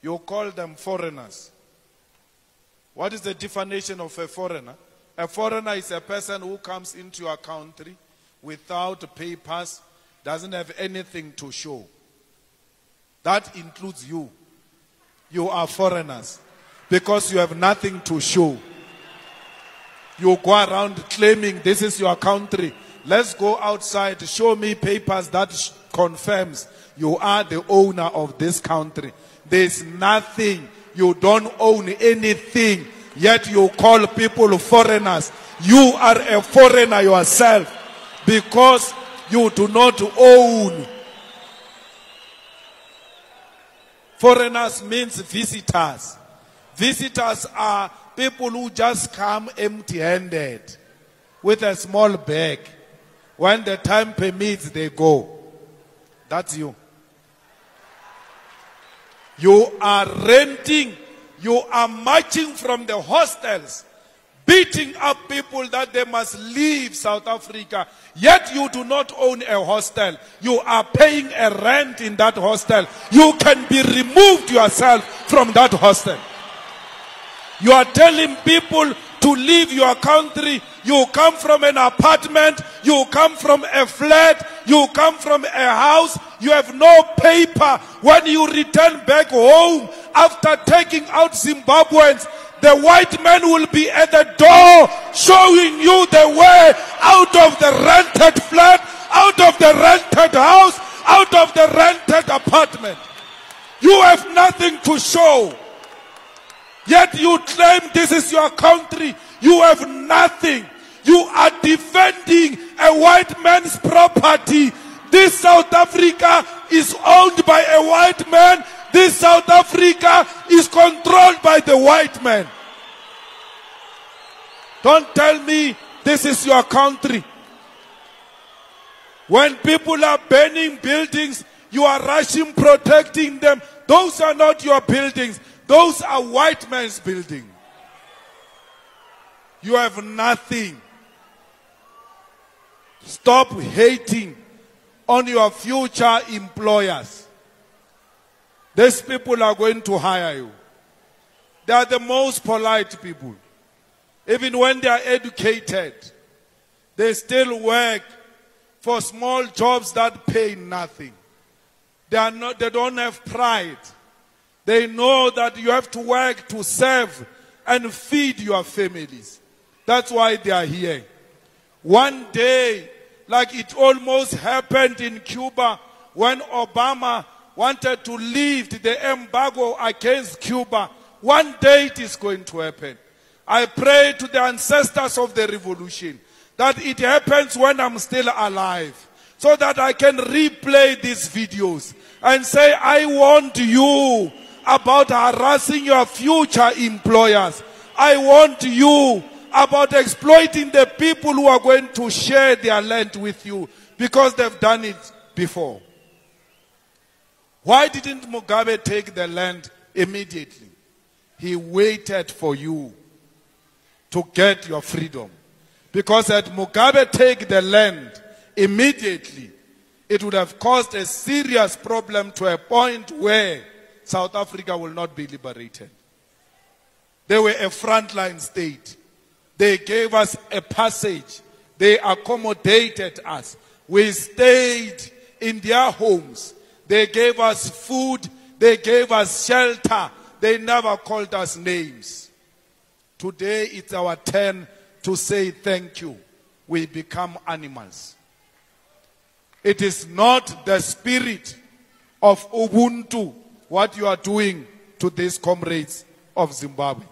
You call them foreigners. What is the definition of a foreigner? A foreigner is a person who comes into your country without papers, doesn't have anything to show. That includes you. You are foreigners because you have nothing to show. You go around claiming this is your country. Let's go outside. Show me papers that confirms you are the owner of this country. There's nothing. You don't own anything. Yet you call people foreigners. You are a foreigner yourself because you do not own. Foreigners means visitors. Visitors are people who just come empty-handed with a small bag. When the time permits, they go. That's you. You are renting. You are marching from the hostels, beating up people that they must leave South Africa. Yet you do not own a hostel. You are paying a rent in that hostel. You can be removed yourself from that hostel. You are telling people to leave your country. You come from an apartment. You come from a flat. You come from a house. You have no paper. When you return back home after taking out Zimbabweans, the white man will be at the door showing you the way out of the rented flat, out of the rented house, out of the rented apartment. You have nothing to show. Yet you claim this is your country. You have nothing. You are defending a white man's property. This South Africa is owned by a white man. This South Africa is controlled by the white man. Don't tell me this is your country. When people are burning buildings, you are rushing, protecting them. Those are not your buildings. Those are white man's buildings. You have nothing. Stop hating on your future employers. These people are going to hire you. They are the most polite people. Even when they are educated, they still work for small jobs that pay nothing. They don't have pride. They know that you have to work to serve and feed your families. That's why they are here. One day, like it almost happened in Cuba when Obama wanted to lift the embargo against Cuba. One day it is going to happen. I pray to the ancestors of the revolution that it happens when I'm still alive, so that I can replay these videos and say, I warned you about harassing your future employers. I warned you about exploiting the people who are going to share their land with you because they've done it before. Why didn't Mugabe take the land immediately? He waited for you to get your freedom. Because had Mugabe take the land immediately, it would have caused a serious problem to a point where South Africa will not be liberated. They were a frontline state. They gave us a passage. They accommodated us. We stayed in their homes. They gave us food. They gave us shelter. They never called us names. Today it's our turn to say thank you. We become animals. It is not the spirit of Ubuntu what you are doing to these comrades of Zimbabwe.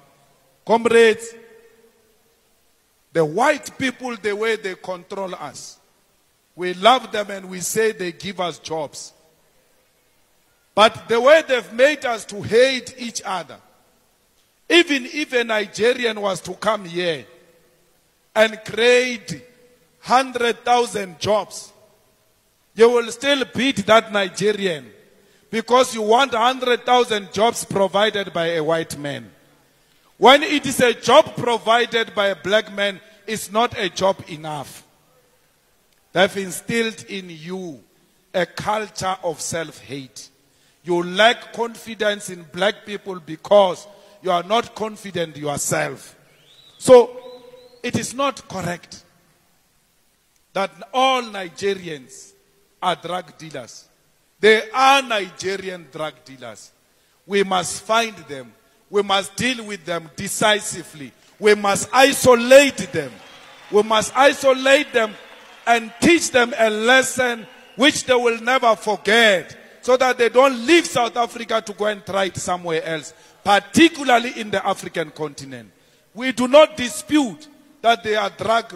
Comrades, the white people, the way they control us, we love them and we say they give us jobs. But the way they've made us to hate each other, even if a Nigerian was to come here and create 100,000 jobs, you will still beat that Nigerian because you want 100,000 jobs provided by a white man. When it is a job provided by a black man, it's not a job enough. They've instilled in you a culture of self-hate. You lack confidence in black people because you are not confident yourself. So, it is not correct that all Nigerians are drug dealers. They are Nigerian drug dealers. We must find them. We must deal with them decisively. We must isolate them. We must isolate them and teach them a lesson which they will never forget, so that they don't leave South Africa to go and try it somewhere else, particularly in the African continent. We do not dispute that they are drug